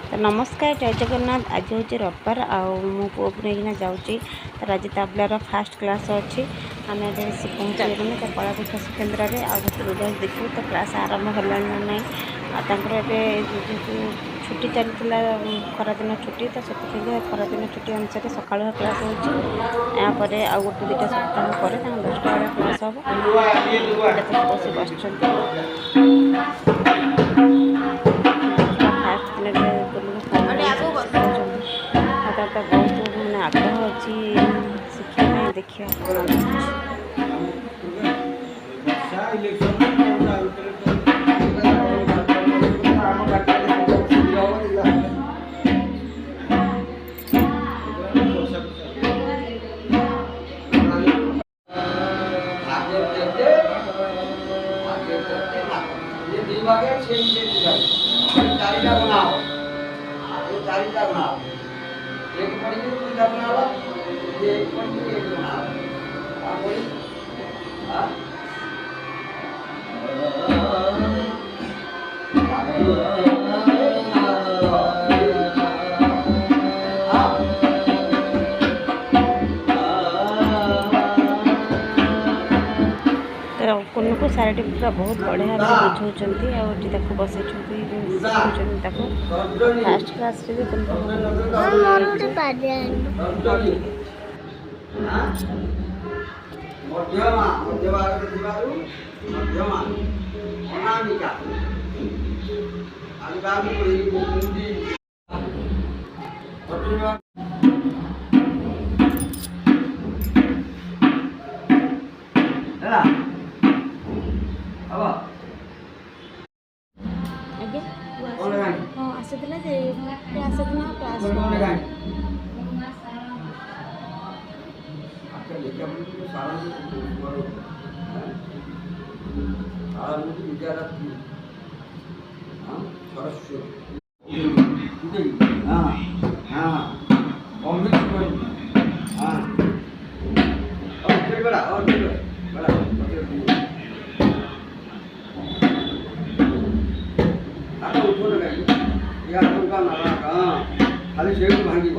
तो नमस्कार जय जगन्नाथ। आज हूँ रविवार मो पुओ को नहीं जाऊँगी तर आज ताबलार फास्ट क्लास अच्छी आम ये पहुँचे मैंने कला विकास केन्द्र में आ गोटे रिजल्ट देखू तो क्लास आरंभ होगा ना ना जेहेतु छुट्टी चली खरादिन छुट्टी तो से खरादिन छुट्टी अनुसार सकाल क्लास होपर आ गोटे दुटा सप्ताह पर 10टा बेला क्लास हम बस बस बहुत मैंने आग्रह अच्छी शिक्षा देखिए एक पढ़ी के पूजा बनावा ये एक पढ़ी के एक बनावा आप बोली हां को सारे पूरा बहुत बढ़िया बुझाऊँ आखिर बसई फास्ट क्लास आसाला खाली शेड भांगी